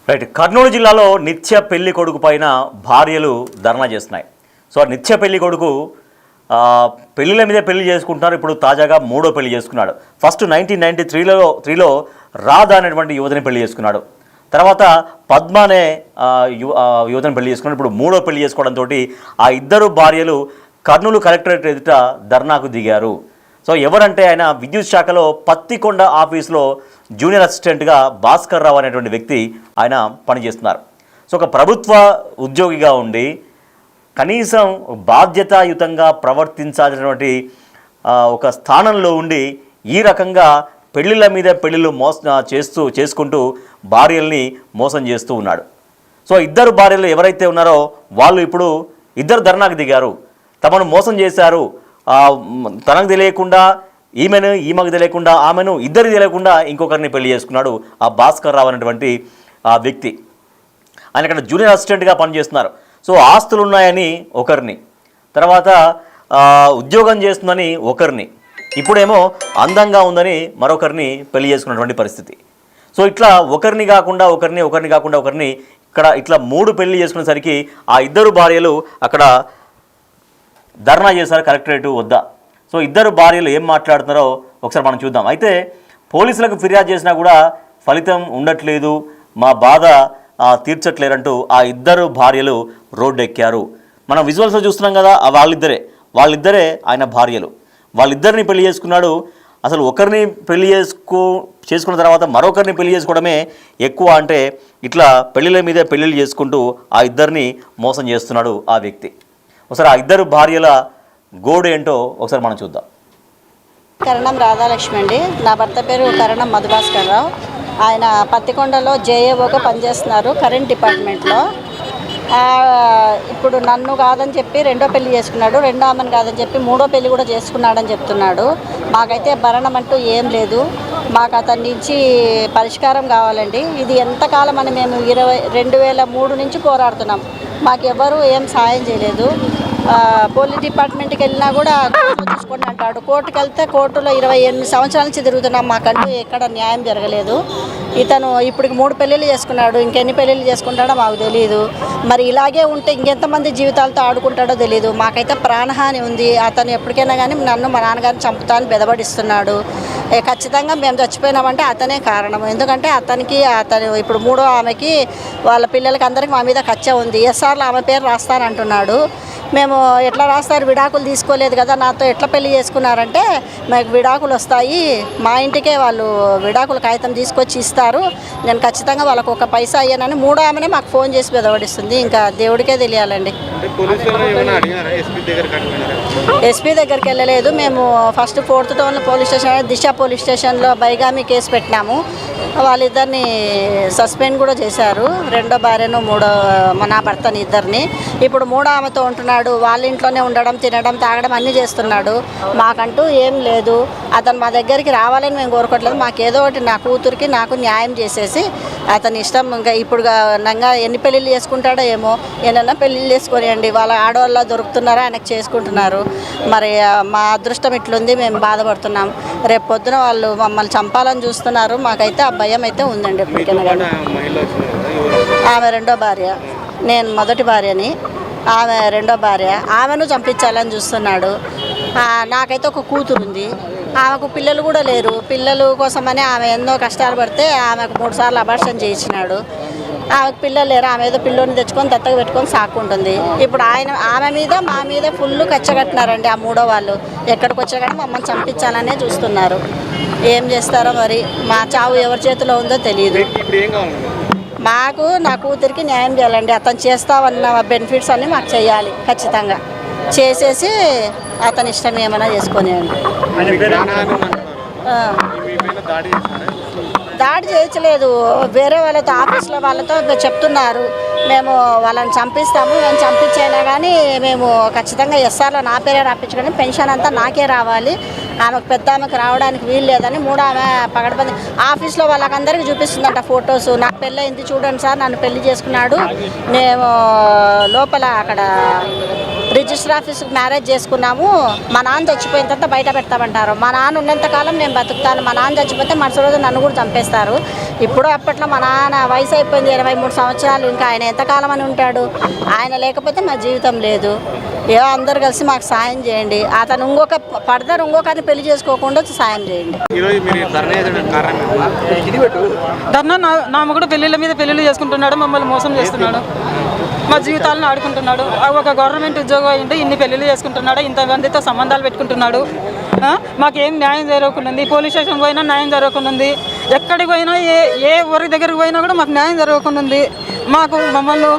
Right. Kurnool జిల్లాలో నిత్య పెళ్లి కొడుకు పైన భార్యలు ధర్నా చేస్తున్నాయి. సో నిత్య పెళ్లి కొడుకు పెళ్లిల మీద పెళ్లి చేసుకుంటున్నారు. ఇప్పుడు తాజాగా మూడో పెళ్లి చేసుకున్నాడు. ఫస్ట్ 1993లో రాధా అనేటువంటి యువతిని పెళ్లి చేసుకున్నాడు. తర్వాత పద్మ అనే యువతిని పెళ్లి చేసుకున్నాడు. ఇప్పుడు మూడో పెళ్లి చేసుకోవడంతో ఆ ఇద్దరు భార్యలు కర్నూలు కలెక్టరేట్ ఎదుట ధర్నాకు దిగారు. సో ఎవరంటే ఆయన విద్యుత్ శాఖలో పత్తికొండ ఆఫీస్లో జూనియర్ అసిస్టెంట్గా భాస్కర్ రావు అనేటువంటి వ్యక్తి ఆయన పనిచేస్తున్నారు. సో ఒక ప్రభుత్వ ఉద్యోగిగా ఉండి కనీసం బాధ్యతాయుతంగా ప్రవర్తించాల్సినటువంటి ఒక స్థానంలో ఉండి ఈ రకంగా పెళ్లిళ్ళ మీద పెళ్లిళ్ళు చేసుకుంటూ భార్యల్ని మోసం చేస్తూ ఉన్నాడు. సో ఇద్దరు భార్యలు ఎవరైతే ఉన్నారో వాళ్ళు ఇప్పుడు ఇద్దరు ధర్నాకు దిగారు. తమను మోసం చేశారు, తనకు తెలియకుండా ఈమెకు తెలియకుండా ఆమెను ఇద్దరికి తెలియకుండా ఇంకొకరిని పెళ్లి చేసుకున్నాడు ఆ భాస్కర్ రావు అనేటువంటి ఆ వ్యక్తి. ఆయన ఇక్కడ జూనియర్ అసిస్టెంట్గా పనిచేస్తున్నారు. సో ఆస్తులు ఉన్నాయని ఒకరిని, తర్వాత ఉద్యోగం చేస్తుందని ఒకరిని, ఇప్పుడేమో అందంగా ఉందని మరొకరిని పెళ్లి చేసుకున్నటువంటి పరిస్థితి. సో ఇట్లా ఒకరిని కాకుండా ఒకరిని ఇక్కడ ఇట్లా మూడు పెళ్లి చేసుకునేసరికి ఆ ఇద్దరు భార్యలు అక్కడ ధర్నా చేశారు కలెక్టరేట్ వద్ద. సో ఇద్దరు భార్యలు ఏం మాట్లాడుతున్నారో ఒకసారి మనం చూద్దాం. అయితే పోలీసులకు ఫిర్యాదు చేసినా కూడా ఫలితం ఉండట్లేదు, మా బాధ తీర్చట్లేరంటూ ఆ ఇద్దరు భార్యలు రోడ్డు ఎక్కారు. మనం విజువల్స్లో చూస్తున్నాం కదా, వాళ్ళిద్దరే ఆయన భార్యలు. వాళ్ళిద్దరిని పెళ్లి చేసుకున్నాడు. అసలు ఒకరిని పెళ్లి చేసుకున్న తర్వాత మరొకరిని పెళ్లి చేసుకోవడమే ఎక్కువ అంటే ఇట్లా పెళ్లిళ్ళ మీద పెళ్లిళ్ళు చేసుకుంటూ ఆ ఇద్దరిని మోసం చేస్తున్నాడు ఆ వ్యక్తి. ఒకసారి ఆ ఇద్దరు భార్యల గోడు ఏంటో ఒకసారి మనం చూద్దాం. కరణం రాధాలక్ష్మి అండి. నా భర్త పేరు కరణం మధుభాస్కర్ రావు. ఆయన పత్తికొండలో జేఏఓగా పనిచేస్తున్నారు కరెంట్ డిపార్ట్మెంట్లో. ఇప్పుడు నన్ను కాదని చెప్పి రెండో పెళ్లి చేసుకున్నాడు, రెండో ఆమెను కాదని చెప్పి మూడో పెళ్లి కూడా చేసుకున్నాడని చెప్తున్నాడు. మాకైతే భరణం అంటూ ఏం లేదు. మాకు అతని నుంచి పరిష్కారం కావాలండి. ఇది ఎంతకాలం అని మేము 2003 నుంచి పోరాడుతున్నాం. మాకెవ్వరూ ఏం సాయం చేయలేదు. పోలీస్ డిపార్ట్మెంట్కి వెళ్ళినా కూడా చూసుకోండి అంటాడు. కోర్టుకు వెళ్తే కోర్టులో 28 సంవత్సరాల నుంచి తిరుగుతున్నాం, మాకంటూ ఎక్కడ న్యాయం జరగలేదు. ఇతను ఇప్పటికి 3 పెళ్ళిళ్ళు చేసుకున్నాడు, ఇంకెన్ని పెళ్ళిళ్ళు చేసుకుంటాడో మాకు తెలియదు. మరి ఇలాగే ఉంటే ఇంకెంతమంది జీవితాలతో ఆడుకుంటాడో తెలియదు. మాకైతే ప్రాణహాని ఉంది. అతను ఎప్పటికైనా కానీ నన్ను మా నాన్నగారిని చంపుతానని బెదబడిస్తున్నాడు. ఖచ్చితంగా మేము చచ్చిపోయినామంటే అతనే కారణం. ఎందుకంటే అతను ఇప్పుడు మూడో ఆమెకి వాళ్ళ పిల్లలకి అందరికీ మా మీద కచ్చ ఉంది. ఎస్ఆర్లో ఆమె పేరు రాస్తానంటున్నాడు. మేము ఎట్లా రాస్తారు, విడాకులు తీసుకోలేదు కదా, నాతో ఎట్లా పెళ్లి చేసుకున్నారంటే మాకు విడాకులు వస్తాయి, మా ఇంటికే వాళ్ళు విడాకుల కాగితం తీసుకొచ్చి ఇస్తారు, నేను ఖచ్చితంగా వాళ్ళకు ఒక పైసా అయ్యానని మూడో ఆమెనే మాకు ఫోన్ చేసి బెదవడిస్తుంది. ఇంకా దేవుడికే తెలియాలండి. ఎస్పీ దగ్గరికి వెళ్ళలేదు. మేము first 4th town police station, Disha police స్టేషన్లో బైగామి కేసు పెట్టినాము. వాళ్ళిద్దరిని సస్పెండ్ కూడా చేశారు, రెండో భార్యను నా భర్తని ఇద్దరిని. ఇప్పుడు మూడో ఆమెతో ఉంటున్నాడు. వాళ్ళ ఇంట్లోనే ఉండడం, తినడం, తాగడం అన్నీ చేస్తున్నాడు. మాకంటూ ఏం లేదు. అతను మా దగ్గరికి రావాలని మేము కోరుకోవట్లేదు. మాకేదో ఒకటి నా కూతురికి నాకు న్యాయం చేసేసి అతని ఇష్టం. ఇంకా ఇప్పుడు నంగా ఎన్ని పెళ్ళిళ్ళు చేసుకుంటాడో ఏమో, ఏమన్నా పెళ్ళిళ్ళు చేసుకొనియండి. వాళ్ళ ఆడవాళ్ళ దొరుకుతున్నారా ఆయనకు చేసుకుంటున్నారు. మరి మా అదృష్టం ఇట్లుంది, మేము బాధపడుతున్నాం. రేపు పొద్దున వాళ్ళు మమ్మల్ని చంపాలని చూస్తున్నారు. మాకైతే ఆ భయం అయితే ఉందండి. ఎప్పటికైనా కానీ ఆమె రెండో భార్య, నేను మొదటి భార్యని, ఆమె రెండో భార్య. ఆమెను చంపించాలని చూస్తున్నాడు. నాకైతే ఒక కూతురు ఉంది, ఆమెకు పిల్లలు కూడా లేరు. పిల్లలు కోసమని ఆమె ఎన్నో కష్టాలు పడితే ఆమెకు 3 సార్లు అబార్షన్ చేయించినాడు. ఆమెకు పిల్లలు లేరు. ఆమె ఏదో పిల్లోని తెచ్చుకొని దత్తగా పెట్టుకొని సాక్కుంటుంది. ఇప్పుడు ఆమె మీద మా మీద ఫుల్ కచ్చగట్టినారండి ఆ మూడో వాళ్ళు. ఎక్కడికి వచ్చా కానీ మమ్మల్ని చంపించాలనే చూస్తున్నారు. ఏం చేస్తారో మరి, మా చావు ఎవరి చేతిలో ఉందో తెలియదు. మాకు నా కూతురికి న్యాయం చేయాలండి. అతను చేస్తామన్న బెనిఫిట్స్ అన్నీ మాకు చేయాలి. ఖచ్చితంగా చేసేసి అతని ఇష్టం ఏమైనా చేసుకొనియండి. దాడి చేయలేదు. వేరే వాళ్ళతో, ఆఫీస్లో వాళ్ళతో చెప్తున్నారు, మేము వాళ్ళని చంపిస్తాము, మేము చంపించైనా కానీ మేము ఖచ్చితంగా ఎస్ఆర్లో నా పేరే రాపించుకొని పెన్షన్ అంతా నాకే రావాలి, ఆమెకు పెద్ద ఆమెకు రావడానికి వీలు లేదని మూడో ఆమె పగడబంది ఆఫీస్లో వాళ్ళకందరికీ చూపిస్తుందంట ఫొటోస్. నాకు పెళ్ళి అయింది చూడండి సార్, నన్ను పెళ్లి చేసుకున్నాడు, మేము లోపల అక్కడ రిజిస్టర్ ఆఫీస్కి మ్యారేజ్ చేసుకున్నాము, మా నాన్న చచ్చిపోయిన తర్వాత బయట పెడతామంటారు. మా నాన్న ఉన్నంతకాలం నేను బతుకుతాను, మా నాన్న చచ్చిపోతే మరుసటి రోజు నన్ను కూడా చంపేస్తారు. ఇప్పుడు అప్పట్లో మా నాన్న వయసు అయిపోయింది 23 సంవత్సరాలు, ఇంకా ఆయన ఎంతకాలం అని ఉంటాడు. ఆయన లేకపోతే మా జీవితం లేదు. ఏదో అందరు కలిసి మాకు సాయం చేయండి. అతను ఇంకొకరిని పెళ్లి చేసుకోకుండా సాయం చేయండి. ధర్నా నా మొగుడు పెళ్ళిళ్ళ మీద పెళ్ళిళ్ళు చేసుకుంటున్నాడు, మమ్మల్ని మోసం చేస్తున్నాడు, మా జీవితాలను ఆడుకుంటున్నాడు. ఒక గవర్నమెంట్ ఉద్యోగం అయింది, ఇన్ని పెళ్ళిళ్ళు చేసుకుంటున్నాడు, ఇంతమందితో సంబంధాలు పెట్టుకుంటున్నాడు. మాకేం న్యాయం జరగకుండా, పోలీస్ స్టేషన్ పోయినా న్యాయం జరగకుండా, ఎక్కడికి పోయినా ఏ ఊరి దగ్గరికి పోయినా కూడా మాకు న్యాయం జరగకుండా, మమ్మల్ని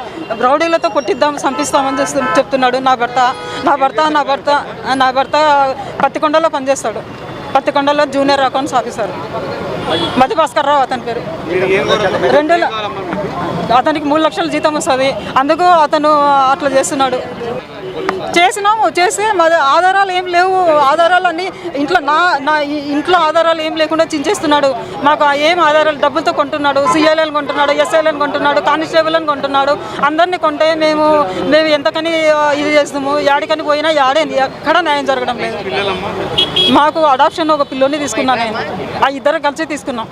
రౌడీలతో కొట్టిద్దాం చంపిస్తామని చెప్తున్నాడు. నా భర్త పత్తికొండలో పనిచేస్తాడు, పత్తికొండలో junior accounts officer Madhu Bhaskar Rao అతని పేరు. అతనికి 3 లక్షల జీతం వస్తుంది, అందుకు అతను అట్లా చేస్తున్నాడు. చేస్తే మరి ఆధారాలు ఏం లేవు, ఆధారాలన్నీ ఇంట్లో ఆధారాలు ఏం లేకుండా చించేస్తున్నాడు. మాకు ఏం ఆధారాలు డబ్బులతో కొంటున్నాడు, సిఐలను కొంటున్నాడు, ఎస్ఐలను కొంటున్నాడు, కానిస్టేబుల్ని కొంటున్నాడు. అందరినీ కొంటే మేము ఎంతకని ఇది చేస్తాము, యాడికని పోయినా ఎక్కడ న్యాయం జరగడం లేదు. మాకు అడాప్షన్ ఒక పిల్లోని తీసుకున్నాను నేను, ఇద్దరం కలిసి తీసుకున్నాం.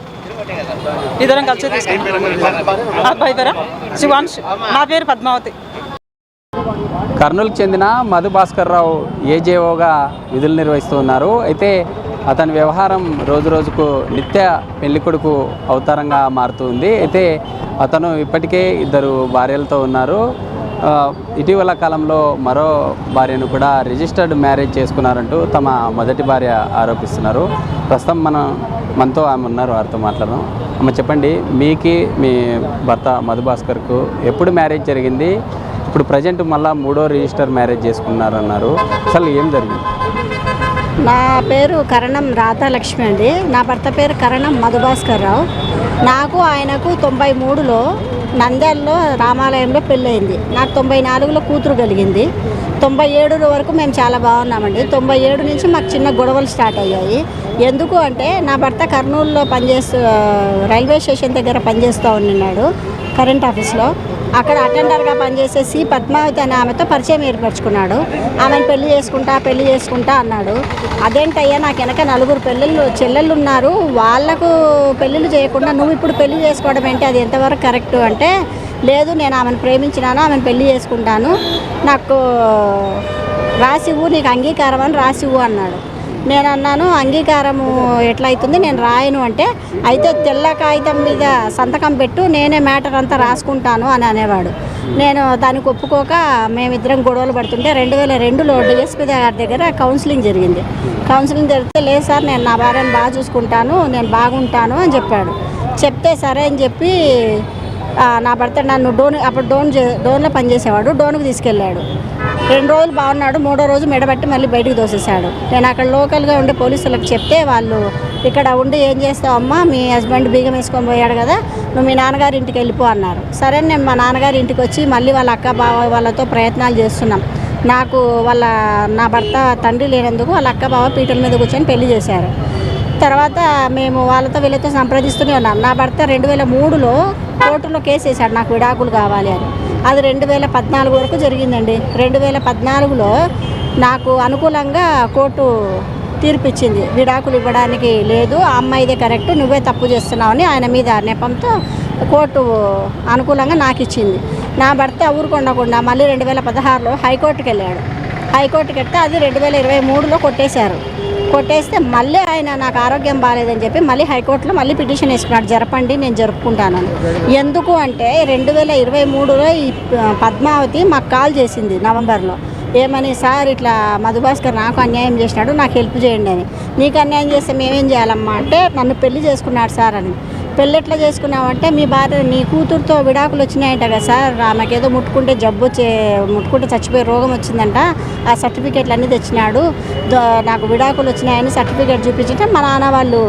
అబ్బాయి పేరా శివాంశ్, నా పేరు పద్మావతి. కర్నూలుకు చెందిన మధు భాస్కర్ రావు ఏజేఓగా విధులు నిర్వహిస్తున్నారు. అయితే అతని వ్యవహారం రోజు రోజుకు నిత్య పెళ్ళికొడుకు అవతారంగా మారుతుంది. అయితే అతను ఇప్పటికే 2 భార్యలతో ఉన్నారు. ఇటీవల కాలంలో మరో భార్యను కూడా రిజిస్టర్డ్ మ్యారేజ్ చేసుకున్నారంటూ తమ మొదటి భార్య ఆరోపిస్తున్నారు. ప్రస్తుతం మనతో ఆమె ఉన్నారు, వారితో మాట్లాడదాం. అమ్మ చెప్పండి, మీకి మీ భర్త మధు భాస్కర్కు ఎప్పుడు మ్యారేజ్ జరిగింది? ఇప్పుడు ప్రజెంట్ మళ్ళీ 3వ రిజిస్టర్ మ్యారేజ్ చేసుకున్నారన్నారు. అసలు ఏం జరిగింది? నా పేరు కరణం రాధాలక్ష్మి అండి. నా భర్త పేరు కరణం మధుభాస్కర్ రావు. నాకు ఆయనకు 93లో నంద్యాలలో రామాలయంలో పెళ్ళయింది. నాకు 94లో కూతురు కలిగింది. 97 వరకు మేము చాలా బాగున్నామండి. 97 నుంచి మాకు చిన్న గొడవలు స్టార్ట్ అయ్యాయి. ఎందుకు అంటే నా భర్త కర్నూలులో రైల్వే స్టేషన్ దగ్గర పనిచేస్తూ ఉన్నాడు, కరెంట్ ఆఫీస్లో. అక్కడ అటెండర్గా పనిచేసేసి పద్మావతి అనే ఆమెతో పరిచయం ఏర్పరచుకున్నాడు. ఆమెను పెళ్లి చేసుకుంటా అన్నాడు. అదేంటయ్యా, నాకు వెనక 4 చెల్లెళ్ళు ఉన్నారు, వాళ్లకు పెళ్ళిళ్ళు చేయకుండా నువ్వు ఇప్పుడు పెళ్లి చేసుకోవడం ఏంటి, అది ఎంతవరకు కరెక్ట్ అంటే, లేదు నేను ఆమెను ప్రేమించినాను, ఆమెను పెళ్లి చేసుకుంటాను, నాకు రాసివ్వు, నీకు అంగీకారం అని రాసివ్వు అన్నాడు. నేను అన్నాను, అంగీకారము ఎట్లయితుంది, నేను రాయను అంటే, అయితే తెల్ల కాగితం మీద సంతకం పెట్టు, నేనే మ్యాటర్ అంతా రాసుకుంటాను అని అనేవాడు. నేను దానికి ఒప్పుకోక మేమిద్దరం గొడవలు పడుతుంటే 2002లో డిఎస్పీ గారి దగ్గర కౌన్సిలింగ్ జరిగింది. కౌన్సిలింగ్ జరిగితే, లేదు సార్ నేను నా భార్యను బాగా చూసుకుంటాను, నేను బాగుంటాను అని చెప్పాడు. చెప్తే సరే అని చెప్పి నా భర్త నన్ను అప్పుడు డోన్లో పనిచేసేవాడు, డోన్కి తీసుకెళ్ళాడు. 2 రోజులు బాగున్నాడు, 3వ రోజు మెడబట్టి మళ్ళీ బయటికి దోసేశాడు. నేను అక్కడ లోకల్గా ఉండే పోలీసులకు చెప్తే, వాళ్ళు ఇక్కడ ఉండి ఏం చేస్తావు అమ్మా, మీ హస్బెండ్ బీగం వేసుకొని పోయాడు కదా, నువ్వు మీ నాన్నగారి ఇంటికి వెళ్ళిపో అన్నారు. సరే నేను మా నాన్నగారి ఇంటికి వచ్చి మళ్ళీ వాళ్ళ అక్క బావ వాళ్ళతో ప్రయత్నాలు చేస్తున్నాం. నాకు నా భర్త తండ్రి లేనందుకు వాళ్ళ అక్క బావ పీటల మీద కూర్చొని పెళ్లి చేశారు. తర్వాత మేము వాళ్ళతో వీళ్ళతో సంప్రదిస్తూనే ఉన్నాం. నా భర్త 2003లో కోర్టులో కేసు వేశాడు నాకు విడాకులు కావాలి అని. అది 2014 వరకు జరిగిందండి. 2014లో నాకు అనుకూలంగా కోర్టు తీర్పిచ్చింది, విడాకులు ఇవ్వడానికి లేదు, ఆ అమ్మాయిదే కరెక్ట్, నువ్వే తప్పు చేస్తున్నావని ఆయన మీద నెపంతో కోర్టు అనుకూలంగా నాకు ఇచ్చింది. నా భర్త ఊరుకొండకుండా మళ్ళీ 2016లో హైకోర్టుకి వెళ్ళాడు. హైకోర్టుకి వెళ్తే అది 2023లో కొట్టేస్తే మళ్ళీ ఆయన నాకు ఆరోగ్యం బాగాలేదని చెప్పి మళ్ళీ హైకోర్టులో మళ్ళీ పిటిషన్ వేసుకున్నాడు, జరపండి నేను జరుపుకుంటానని. ఎందుకు అంటే 2023లో ఈ పద్మావతి మాకు కాల్ చేసింది నవంబర్లో. ఏమని, సార్ ఇట్లా మధుభాస్కర్ నాకు అన్యాయం చేసినాడు, నాకు హెల్ప్ చేయండి అని. నీకు అన్యాయం చేస్తే మేమేం చేయాలమ్మా అంటే, నన్ను పెళ్లి చేసుకున్నాడు సార్ అని. పెళ్ళి ఎట్లా చేసుకున్నామంటే, మీ భార్య నీ కూతురుతో విడాకులు వచ్చినాయంట కదా సార్, ఆమెకేదో ముట్టుకుంటే చచ్చిపోయే రోగం వచ్చిందంట, ఆ సర్టిఫికేట్లు అన్నీ తెచ్చినాడు, నాకు విడాకులు వచ్చినాయని సర్టిఫికేట్ చూపించుంటే మా నాన్న వాళ్ళు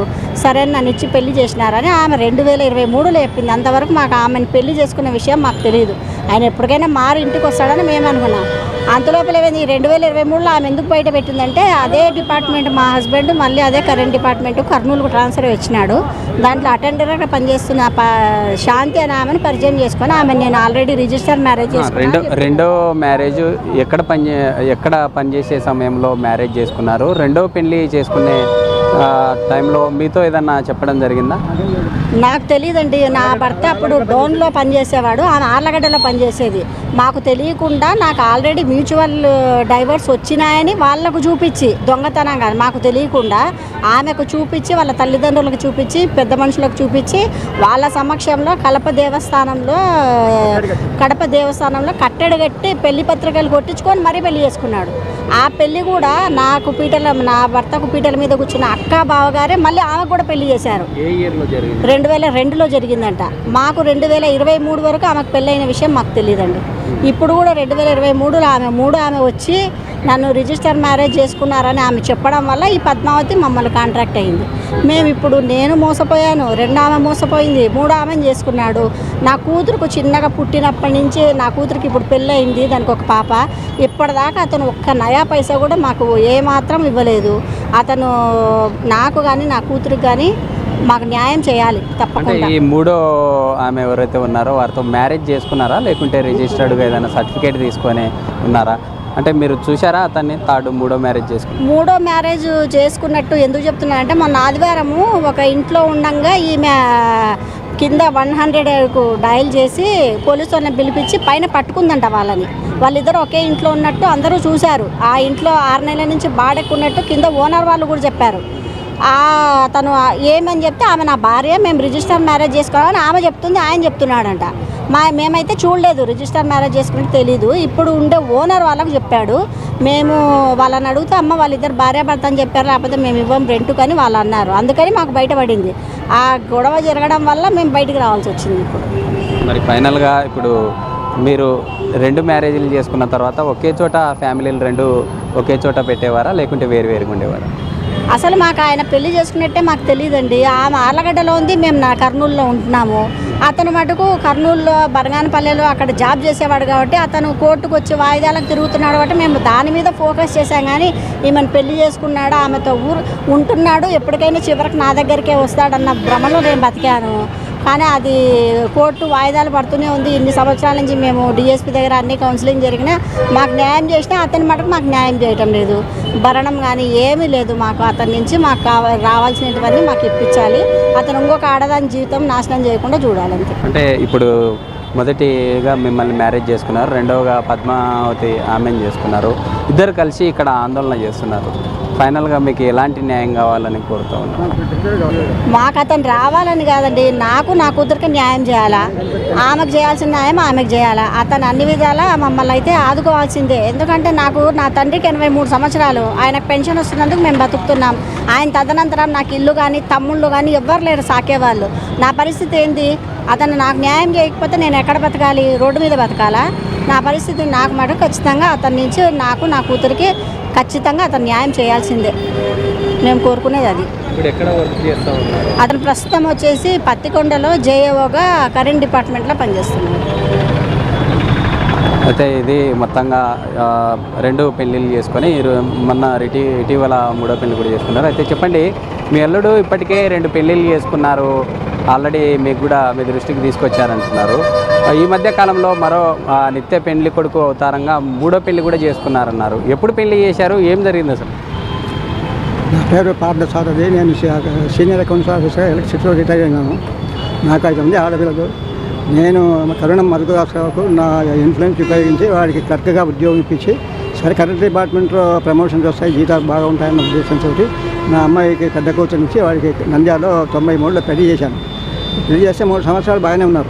సరే నన్ను ఇచ్చి పెళ్లి చేసినారని ఆమె 2023లో చెప్పింది. అంతవరకు మాకు ఆమెను పెళ్లి చేసుకున్న విషయం మాకు తెలియదు. ఆయన ఎప్పటికైనా మారి ఇంటికి వస్తాడని మేము అనుకున్నాం. అంతలోపల 2023లో ఆమె ఎందుకు బయట పెట్టిందంటే అదే డిపార్ట్మెంట్ మా హస్బెండ్ మళ్ళీ అదే కరెంట్ డిపార్ట్మెంట్ కర్నూలుకు ట్రాన్స్ఫర్ వచ్చినాడు. దాంట్లో అటెండర్గా పనిచేస్తున్న శాంతి అని ఆమెను పరిచయం చేసుకొని ఆమె నేను ఆల్రెడీ రిజిస్టర్ మ్యారేజ్ చేసుకున్నాను. రెండో మ్యారేజ్ ఎక్కడ పనిచేసే సమయంలో మ్యారేజ్ చేసుకున్నారు? రెండో పెళ్లి చేసుకునే టైంలో మీతో ఏదన్నా చెప్పడం జరిగిందా? నాకు తెలియదండి. నా భర్త అప్పుడు డోన్లో పనిచేసేవాడు, ఆమె ఆర్లగడ్డలో పనిచేసేది. మాకు తెలియకుండా నాకు ఆల్రెడీ మ్యూచువల్ డైవర్స్ వచ్చినాయని వాళ్ళకు చూపించి దొంగతనంగా మాకు తెలియకుండా ఆమెకు చూపించి వాళ్ళ తల్లిదండ్రులకు చూపించి పెద్ద మనుషులకు చూపించి వాళ్ళ సమక్షంలో కడప దేవస్థానంలో కట్టెడు కట్టి పెళ్లి పత్రికలు కొట్టించుకొని మరీ పెళ్లి చేసుకున్నాడు. ఆ పెళ్లి కూడా నా భర్తకు పీటల మీద కూర్చున్న అక్క బావగారే మళ్ళీ ఆమెకు కూడా పెళ్లి చేశారు. 2002లో జరిగిందంట. మాకు 2023 వరకు ఆమెకు పెళ్ళైన విషయం మాకు తెలియదండి. ఇప్పుడు కూడా 2023లో ఆమె వచ్చి నన్ను రిజిస్టర్ మ్యారేజ్ చేసుకున్నారని ఆమె చెప్పడం వల్ల ఈ పద్మావతి మమ్మల్ని కాంట్రాక్ట్ అయింది. మేము ఇప్పుడు నేను మోసపోయాను, 2 ఆమె మోసపోయింది, 3 ఆమెను చేసుకున్నాడు. నా కూతురుకు చిన్నగా పుట్టినప్పటి నుంచి నా కూతురికి ఇప్పుడు పెళ్ళయింది, దానికి ఒక పాప. ఇప్పటిదాకా అతను ఒక్క నయా పైసా కూడా మాకు ఏమాత్రం ఇవ్వలేదు. అతను నాకు కానీ నా కూతురికి కానీ మాకు న్యాయం చేయాలి తప్పకుండా. ఈ మూడో ఆమె ఎవరైతే ఉన్నారో వారితో మ్యారేజ్ చేసుకున్నారా లేకుంటే రిజిస్టర్డ్గా ఏదైనా సర్టిఫికేట్ తీసుకొని ఉన్నారా? అంటే మీరు చూసారా అతన్ని మూడో మ్యారేజ్ చేసుకున్నట్టు ఎందుకు చెప్తున్నానంటే మొన్న ఆదివారము ఒక ఇంట్లో ఉండంగా ఈమె కింద 100కు డయల్ చేసి పోలీసు వాళ్ళని పిలిపించి పైన పట్టుకుందంట వాళ్ళని. వాళ్ళిద్దరు ఒకే ఇంట్లో ఉన్నట్టు అందరూ చూశారు. ఆ ఇంట్లో 6 నెలల నుంచి బాడెక్కున్నట్టు కింద ఓనర్ వాళ్ళు కూడా చెప్పారు. తను ఏమని చెప్తే ఆమె నా భార్య, మేము రిజిస్టర్ మ్యారేజ్ చేసుకోవాలని ఆమె చెప్తుంది, ఆయన చెప్తున్నాడంట. మేమైతే చూడలేదు, రిజిస్టర్ మ్యారేజ్ చేసుకుని తెలీదు. ఇప్పుడు ఉండే ఓనర్ వాళ్ళకు చెప్పాడు. మేము వాళ్ళని అడిగితే అమ్మ వాళ్ళిద్దరు భార్యాభర్త అని చెప్పారు, లేకపోతే మేము ఇవ్వం రెంట్కు అని వాళ్ళు అన్నారు. అందుకని మాకు బయటపడింది. ఆ గొడవ జరగడం వల్ల మేము బయటికి రావాల్సి వచ్చింది. ఇప్పుడు మరి ఫైనల్గా ఇప్పుడు మీరు 2 మ్యారేజీలు చేసుకున్న తర్వాత ఒకే చోట ఫ్యామిలీలు 2 ఒకే చోట పెట్టేవారా లేకుంటే వేరువేరుగా ఉండేవారా? అసలు మాకు ఆయన పెళ్లి చేసుకున్నట్టే మాకు తెలియదండి. ఆమె ఆర్లగడ్డలో ఉంది, మేము కర్నూలులో ఉంటున్నాము. అతను మటుకు కర్నూలులో బనగానపల్లెలో అక్కడ జాబ్ చేసేవాడు కాబట్టి అతను కోర్టుకు వచ్చి వాయిదాలకు తిరుగుతున్నాడు కాబట్టి మేము దాని మీద ఫోకస్ చేసాం. కానీ ఈమెను పెళ్లి చేసుకున్నాడు, ఆమెతో ఉంటున్నాడు, ఎప్పటికైనా చివరికి నా దగ్గరికే వస్తాడన్న భ్రమలో నేను బతికాను. కానీ అది కోర్టు వాయిదాలు పడుతూనే ఉంది. ఇన్ని సంవత్సరాల నుంచి మేము డిఎస్పీ దగ్గర అన్ని కౌన్సిలింగ్ జరిగినా మాకు న్యాయం చేసినా అతని మటుకు మాకు న్యాయం చేయటం లేదు. భరణం కానీ ఏమీ లేదు మాకు. అతని నుంచి మాకు రావాల్సినటువన్నీ మాకు ఇప్పించాలి. అతను ఇంకొక ఆడదాని జీవితం నాశనం చేయకుండా చూడాలంతే. అంటే ఇప్పుడు మొదటిగా మిమ్మల్ని మ్యారేజ్ చేసుకున్నారు, రెండవగా పద్మావతి ఆమెను చేసుకున్నారు. ఇద్దరు కలిసి ఇక్కడ ఆందోళన చేస్తున్నారు. ఫైనల్గా మీకు ఎలాంటి న్యాయం కావాలని కోరుతూ ఉన్నాను? మాకు అతను రావాలని కాదండి, నాకు నా కూతురికి న్యాయం చేయాలా, ఆమెకు చేయాల్సిన న్యాయం ఆమెకు చేయాలా. అతను అన్ని విధాలా మమ్మల్ని అయితే ఆదుకోవాల్సిందే. ఎందుకంటే నా తండ్రికి 83 సంవత్సరాలు, ఆయనకు పెన్షన్ వస్తున్నందుకు మేము బతుకుతున్నాం. ఆయన తదనంతరం నాకు ఇల్లు కానీ తమ్ముళ్ళు కానీ ఎవ్వరు లేరు సాకేవాళ్ళు. నా పరిస్థితి ఏంటి? అతను నాకు న్యాయం చేయకపోతే నేను ఎక్కడ బతకాలి? రోడ్డు మీద బతకాలా? నా పరిస్థితి నాకు మటుకు ఖచ్చితంగా అతని నుంచి నాకు నా కూతురికి ఖచ్చితంగా అతను న్యాయం చేయాల్సిందే. మేము కోరుకునేది అది. అతను ప్రస్తుతం వచ్చేసి పత్తికొండలో జేఏఓగా కరెంట్ డిపార్ట్మెంట్లో పనిచేస్తున్నాడు. అయితే ఇది మొత్తంగా 2 పెళ్ళిళ్ళు చేసుకొని మొన్న ఇటీవల 3వ పెళ్ళి కూడా చేసుకున్నారు. అయితే చెప్పండి, మీ అల్లుడు ఇప్పటికే 2 పెళ్ళిళ్ళు చేసుకున్నారు, ఆల్రెడీ మీకు కూడా మీ దృష్టికి తీసుకొచ్చారంటున్నారు. ఈ మధ్య కాలంలో మరో నిత్య పెళ్లి కొడుకు అవతారంగా 3వ పెళ్లి కూడా చేసుకున్నారన్నారు. ఎప్పుడు పెళ్లి చేశారు? ఏం జరిగింది అసలు? నా పేరు పార్థసారథి. నేను సీనియర్ అకౌంట్స్ ఆఫీసర్ ఎలక్ట్రిసిటీలో రిటైర్ అయినాను. నాకు 5 మంది ఆడపిల్లలు. నేను కరుణం మధుదాసరావుకు నా ఇన్ఫ్లుయెన్స్ ఉపయోగించి వాడికి క్లర్క్గా ఉద్యోగం ఇప్పించి, సరే కరెంట్ డిపార్ట్మెంట్లో ప్రమోషన్స్ వస్తాయి, జీతాలు బాగా ఉంటాయన్న ఉద్దేశంతో నా అమ్మాయికి పెద్ద కూతురు నుంచి వాడికి నంద్యాలలో 93లో పెళ్లి చేశాను. పెళ్లి చేస్తే 3 సంవత్సరాలు బాగానే ఉన్నారు.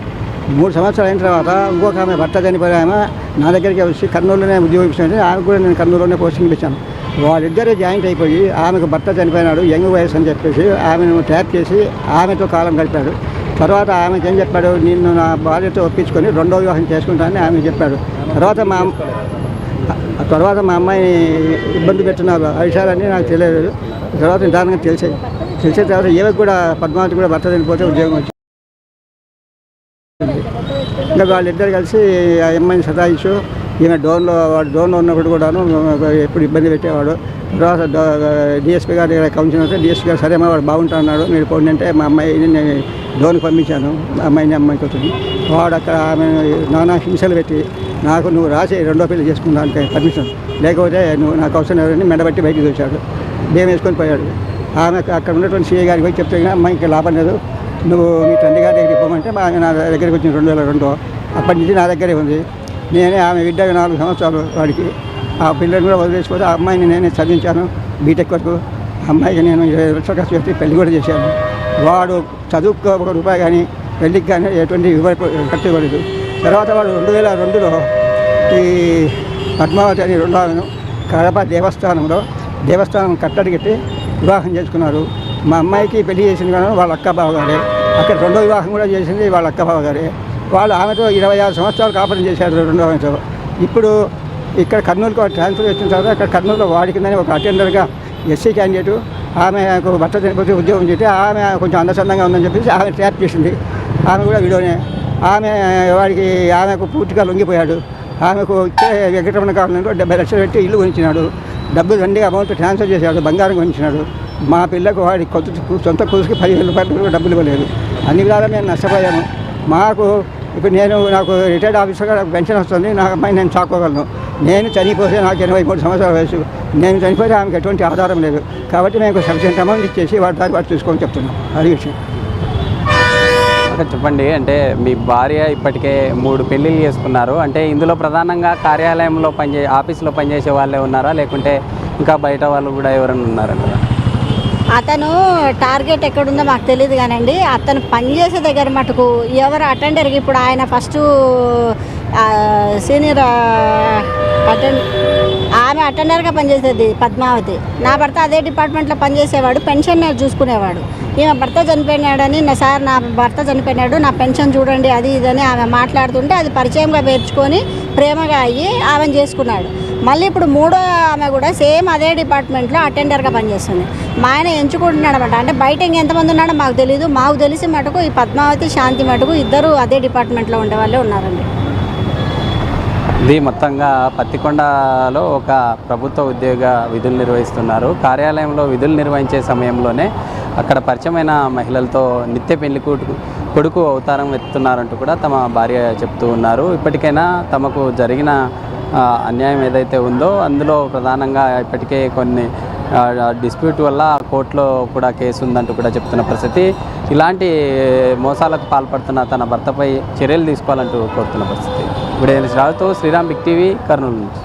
3 సంవత్సరాలు అయిన తర్వాత ఇంకొక ఆమె భర్త చనిపోయి ఆమె నా దగ్గరికి వచ్చి కర్నూలులోనే ఉద్యోగం ఇచ్చాను. ఆమెకు కూడా నేను కర్నూలులోనే పోస్టింగ్ ఇచ్చాను. వాళ్ళిద్దరే జాయింట్ అయిపోయి ఆమెకు భర్త చనిపోయినాడు, యంగ్ వయసు అని చెప్పేసి ఆమెను ట్యాప్ చేసి ఆమెతో కాలం గడిపాడు. తర్వాత ఆమెకి ఏం చెప్పాడు, నిన్ను నా భార్యతో ఒప్పించుకొని 2వ వివాహం చేసుకుంటానని ఆమె చెప్పాడు. తర్వాత మా అమ్మాయిని ఇబ్బంది పెట్టున్నారు. ఆ విషయాలన్నీ నాకు తెలియదు. తర్వాత నిదానంగా తెలిసిన తర్వాత ఏవకి కూడా పద్మావతి కూడా భర్త చనిపోతే ఉద్యోగం వచ్చింది. ఇంకా వాళ్ళిద్దరు కలిసి ఆ అమ్మాయిని సతాయిస్తూ ఈమె డోన్లో ఉన్నప్పుడు కూడాను ఎప్పుడు ఇబ్బంది పెట్టేవాడు. తర్వాత డిఎస్పీ గారి దగ్గర కౌన్సిలర్ వస్తే డిఎస్పీ గారు సరే వాడు బాగుంటున్నాడు మీరు పోండి అంటే మా అమ్మాయిని నేను డోన్కి పంపించాను. అమ్మాయికి వచ్చింది. వాడు అక్కడ ఆమె నానా హింసలు పెట్టి నాకు నువ్వు రాసి రెండో పెళ్లి చేసుకున్నానికి పర్మిషన్ లేకపోతే నువ్వు నాకు అవసరం లేదని మెడబట్టి బయటకు వచ్చాడు. భయం వేసుకొని పోయాడు. ఆమె అక్కడ ఉన్నటువంటి సీఏ గారికి పోయి చెప్తే అమ్మాయికి లాభం లేదు, నువ్వు మీ తండ్రి గారి దగ్గరికి పోమంటే నా దగ్గరికి వచ్చింది 2002. అప్పటి నుంచి నా దగ్గరే ఉంది. నేనే ఆమె విద్యగా 4 సంవత్సరాలు వాడికి ఆ పిల్లల్ని కూడా వదిలేసిపోతే ఆ అమ్మాయిని నేనే చదివించాను బీటెక్ వరకు. అమ్మాయికి నేను 20 లక్షలు ఖర్చు పెట్టి పెళ్లి కూడా చేశాను. వాడు చదువుకు ₹1 కానీ పెళ్లికి కానీ ఎటువంటి ఖర్చు ఇవ్వలేదు. తర్వాత వాడు 2002లో ఈ పద్మావతి అని రెండో ఆమెను కడప దేవస్థానం కట్టడి కట్టి వివాహం చేసుకున్నారు. మా అమ్మాయికి పెళ్లి చేసింది కానీ వాళ్ళ అక్క బావగారే. అక్కడ రెండో వివాహం కూడా చేసింది వాళ్ళ అక్క బావగారే. వాళ్ళు ఆమెతో 26 సంవత్సరాలు కాపురం చేశారు రెండో ఆమెతో. ఇప్పుడు ఇక్కడ కర్నూలుకు ట్రాన్స్ఫర్ వచ్చిన తర్వాత అక్కడ కర్నూలులో వాడి కిందని ఒక అటెండర్గా ఎస్సీ క్యాండిడేటు ఆమెకు భర్త చనిపోతే ఉద్యోగం చేస్తే ఆమె కొంచెం అందచందంగా ఉందని చెప్పేసి ఆమె ట్రాప్ చేసింది. ఆమె కూడా వీడియోనే. ఆమెకు పూర్తిగా లొంగిపోయాడు. ఆమెకు ఇచ్చే వెంకటరమణ కాలనీలో 70 లక్షలు పెట్టి ఇల్లు కొనిచ్చినాడు. డబ్బులు దండి అమౌంట్ ట్రాన్స్ఫర్ చేశాడు, బంగారం కొనిచ్చినాడు. మా పిల్లకు వాడి సొంత కూసుకి ₹10,000 డబ్బులు ఇవ్వలేదు. అన్ని విధాలా మేము నష్టపోయాము. మాకు ఇప్పుడు నాకు రిటైర్డ్ ఆఫీసర్గా నాకు పెన్షన్ వస్తుంది. నా అమ్మాయి నేను చాకోగలను. నేను చనిపోతే నాకు 83 సంవత్సరాల వయసు. నేను చనిపోతే ఆమెకు ఎటువంటి ఆధారం లేదు. కాబట్టి మేము సఫిషియెంట్ అమౌంట్ ఇచ్చేసి వాటి చూసుకొని చెప్తున్నాం. అది విషయం. చెప్పండి, అంటే మీ భార్య ఇప్పటికే 3 పెళ్ళిళ్ళు చేసుకున్నారు. అంటే ఇందులో ప్రధానంగా కార్యాలయంలో ఆఫీసులో పనిచేసే వాళ్ళే ఉన్నారా, లేకుంటే ఇంకా బయట వాళ్ళు కూడా ఎవరైనా ఉన్నారంట? అతను టార్గెట్ ఎక్కడుందో మాకు తెలియదు కానండి, అతను పనిచేసే దగ్గర మటుకు ఎవరు అటెండర్కి ఇప్పుడు ఆయన ఫస్ట్ సీనియర్ ఆమె అటెండర్గా పనిచేసేది పద్మావతి. నా భర్త అదే డిపార్ట్మెంట్లో పనిచేసేవాడు, పెన్షన్ చూసుకునేవాడు. ఈమె భర్త చనిపోయినాడని నా భర్త చనిపోయినాడు, నా పెన్షన్ చూడండి అది ఇదని ఆమె మాట్లాడుతుంటే అది పరిచయంగా పేర్చుకొని ప్రేమగా అయ్యి ఆమెను చేసుకున్నాడు. మళ్ళీ ఇప్పుడు 3వ ఆమె కూడా సేమ్ అదే డిపార్ట్మెంట్లో అటెండర్గా పనిచేస్తుంది. మా ఆయన ఎంచుకుంటున్నాడు అనమాట. అంటే బయట ఇంకెంతమంది ఉన్నాడో మాకు తెలియదు. మాకు తెలిసి మటుకు ఈ పద్మావతి శాంతి మటుకు ఇద్దరు అదే డిపార్ట్మెంట్లో ఉండే వాళ్ళే ఉన్నారండి. ఇది మొత్తంగా పత్తికొండలో ఒక ప్రభుత్వ ఉద్యోగ విధులు నిర్వహిస్తున్నారు. కార్యాలయంలో విధులు నిర్వహించే సమయంలోనే అక్కడ పరిచయమైన మహిళలతో నిత్య పెళ్లి కొడుకు అవతారం ఎత్తున్నారంటూ కూడా తమ భార్య చెప్తూ ఉన్నారు. ఇప్పటికైనా తమకు జరిగిన అన్యాయం ఏదైతే ఉందో అందులో ప్రధానంగా ఇప్పటికే కొన్ని డిస్ప్యూట్ వల్ల కోర్టులో కూడా కేసు ఉందంటూ కూడా చెప్తున్న పరిస్థితి. ఇలాంటి మోసాలకు పాల్పడుతున్న తన భర్తపై చర్యలు తీసుకోవాలంటూ కోరుతున్న పరిస్థితి. ఇప్పుడు రాజుతో శ్రీరామ్ బిగ్ టీవీ కర్నూలు నుంచి.